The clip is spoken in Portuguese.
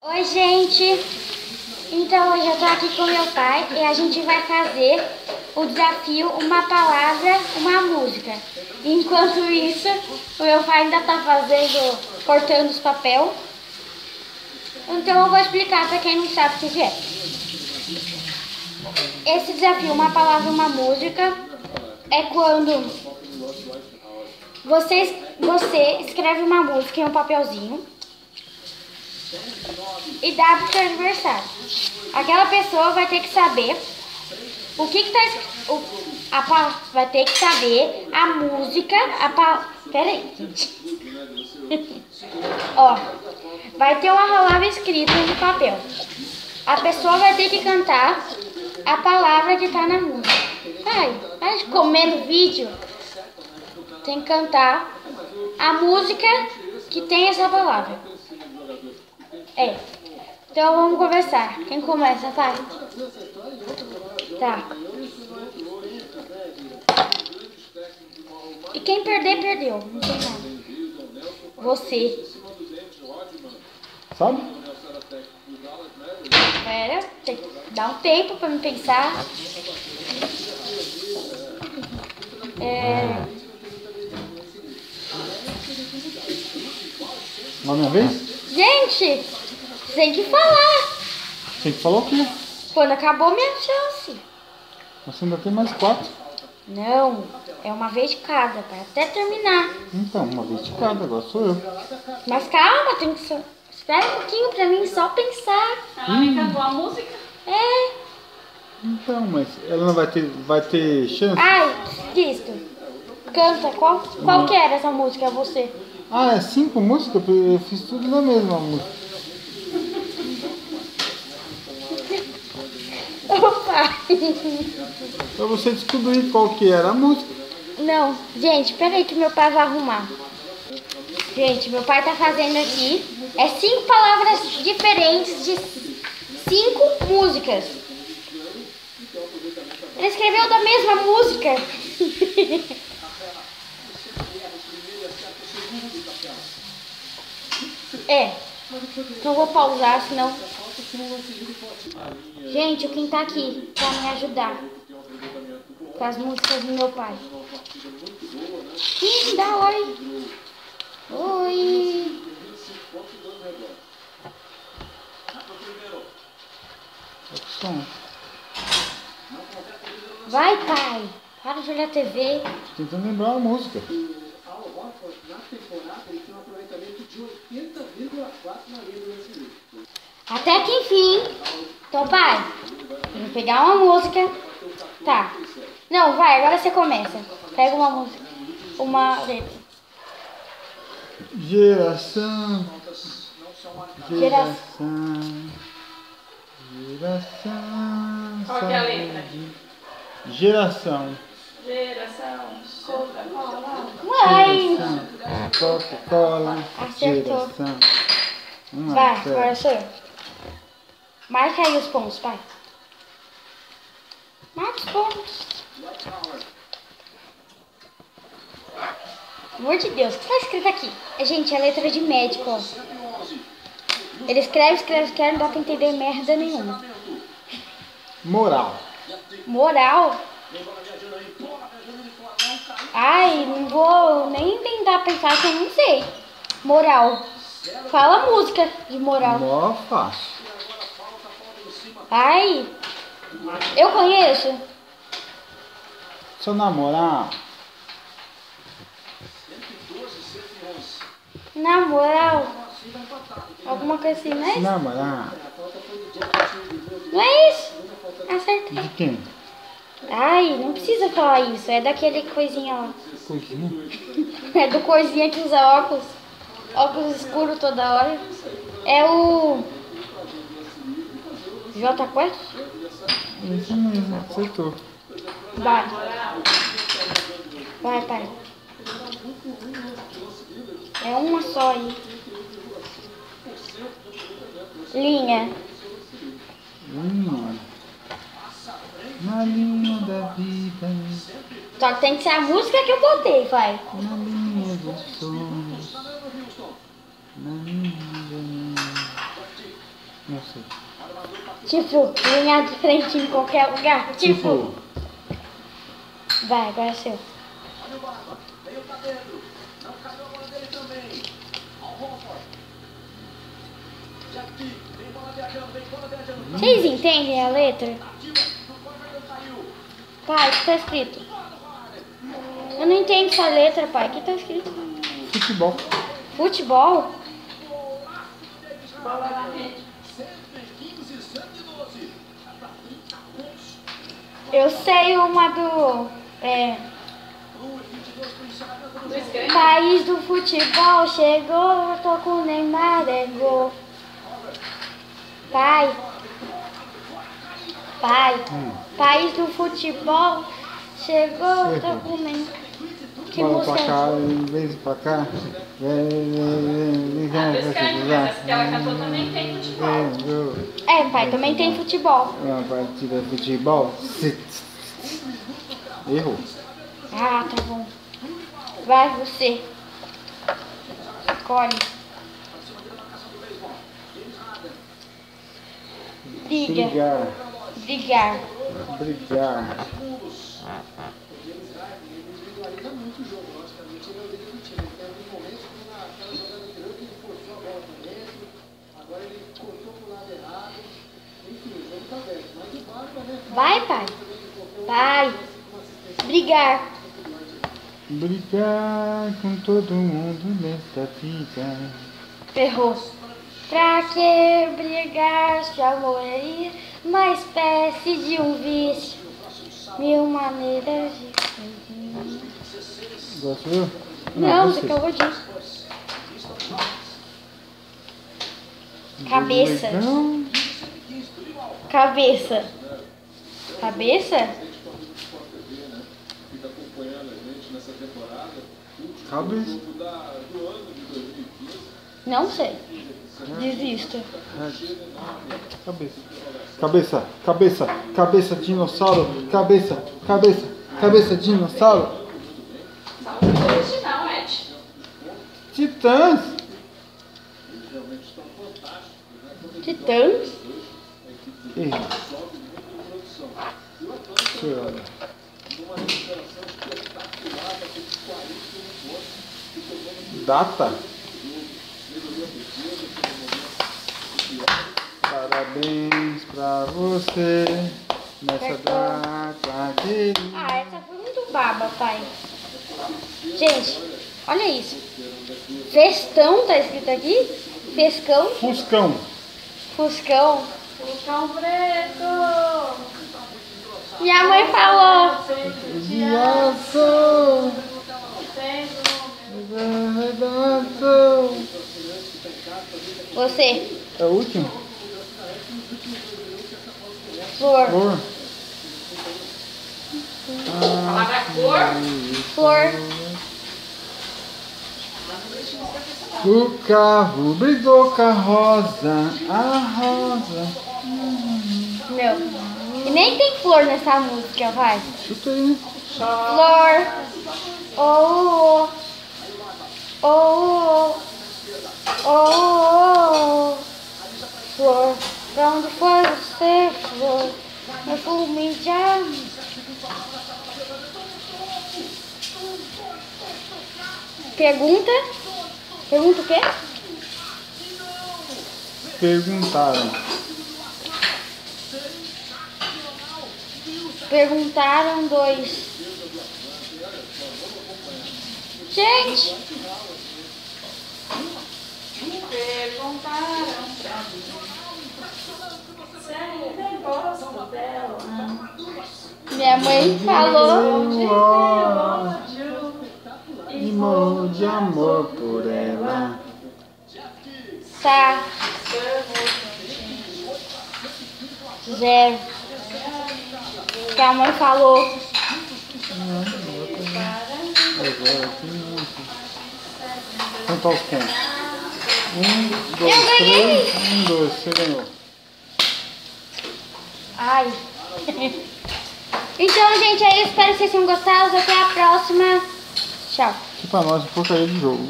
Oi, gente! Então hoje eu tô aqui com meu pai e a gente vai fazer o desafio Uma Palavra, Uma Música. Enquanto isso, o meu pai ainda tá cortando os papel. Então eu vou explicar para quem não sabe o que é. Esse desafio Uma Palavra, Uma Música é quando você escreve uma música em um papelzinho e dá para o seu adversário. Aquela pessoa vai ter que saber o que está escrito. Vai ter que saber a música. Pera aí, gente. Ó, vai ter uma palavra escrita no papel. A pessoa vai ter que cantar a palavra que está na música. Vai comendo vídeo. Tem que cantar a música que tem essa palavra. Então vamos começar. Quem começa, pai? Tá. E quem perder, perdeu. Não tem nada. Você. Sabe? Pera, tem que dar um tempo pra me pensar. Na minha vez? Gente, tem que falar. Tem que falar o quê? Quando acabou minha chance. Você ainda tem mais 4. Não, é uma vez de cada, para até terminar. Então, uma vez de cada, agora sou eu. Mas calma, tem que... Espera um pouquinho pra mim só pensar. Cantou a música? Então, mas ela não vai ter chance? Disto. Canta, qual que era essa música, você? É 5 músicas? Eu fiz tudo na mesma música. Opa! Pra você descobrir qual que era a música. Não, gente, peraí que meu pai vai arrumar. Gente, meu pai tá fazendo aqui. 5 palavras diferentes de 5 músicas. Ele escreveu da mesma música. Não vou pausar, senão... Gente, quem tá aqui pra me ajudar com as músicas do meu pai? Dá oi. Oi. Som. Vai, pai. Para de olhar a TV. Tô tentando lembrar a música. Até que enfim. Então, pai, vou pegar uma música. Tá. Não, vai, agora você começa. Pega uma música. Uma letra. Geração. Qual que é a letra? Geração. Coca-Cola. Uai. Coca-Cola. Acertou. Geração. Vai, agora sou eu. Marca aí os pontos, pai. Marca os pontos. Pelo amor de Deus, o que tá escrito aqui? Gente, é letra de médico, ó. Ele escreve, não dá pra entender merda nenhuma. Moral. Moral? Não vou nem tentar pensar que eu não sei. Moral. Fala música de moral. Mó fácil. Eu conheço. Seu namorar. Na moral. Alguma coisa assim, não é isso? Namorar. Não é isso? Acertei. De quem? Não precisa falar isso. É daquele coisinha lá. Coisinha. É do coisinha que usa óculos. Óculos escuros toda hora. É o... J Quest? Isso mesmo, acertou. Vai. Vai, pai. É uma só aí. Linha. Na linha da vida. Só que tem que ser a música que eu botei, vai. Na linha dos sonhos. Na linha da... Não sei. Tipo, linha de frente em qualquer lugar. Tipo. Vai, agora é seu. Vocês entendem a letra? Pai, o que tá escrito? Eu não entendo essa letra, pai. O que tá escrito? Futebol. Futebol? Bola na rede. Eu sei uma do... Do escreve. País do futebol chegou, eu tô com o Neymar, é gol. Pai. País do futebol chegou, eu tô com o Neymar. Que Bola música pra é cá, essa? em vez pra cá. Do escreve, mas essa que ela cantou também tem futebol. É, pai, também tem futebol. Uma partida de futebol. Errou. Ah, tá bom. Vai você. Escolhe. Briga. Brigar. Brigar. Brigar. Vai, pai. Vai. Brigar. Brigar com todo mundo nesta vida. Errou. Pra que brigar se o amor é uma espécie de um vício? Mil maneiras de... Gosto eu? Não, você acabou disso. Cabeça. Legal. Cabeça. Cabeça? Cabeça. Não sei. Desisto. Cabeça. Cabeça. Cabeça. Cabeça, dinossauro. Cabeça. Cabeça. Cabeça, dinossauro. Não existe não, Ed. Titãs. Titãs? Errei. Senhora. Data. Parabéns pra você nessa data querida. Ah, essa foi muito baba, pai. Gente, olha isso. Festão tá escrito aqui? Fescão? Fuscão. Fuscão? Fuscão preto. Minha mãe falou. Viação. Redação. Você. É o último? Flor. Flor. Palavra cor. Flor. O carro brigou com a rosa. A rosa. Meu. E nem tem flor nessa música, vai. Chutei, né? Flor. Oh, oh, oh, oh, oh, oh. Flor. Pra onde foi você, flor? Perfume de amor. Pergunta? Pergunta o quê? Perguntaram. Perguntaram dois. Gente! Perguntaram se ainda gosto dela. Minha mãe falou. E morro de amor por ela. Tá. Zero. Que a mãe falou. Agora aqui não. Contar os pontos. 1, 2, Eu ganhei. 3. 1, 2. Você ganhou. Ai. Então, gente, é isso. Espero que vocês tenham gostado. Até a próxima. Tchau. Que pra nós é porcaria de jogo.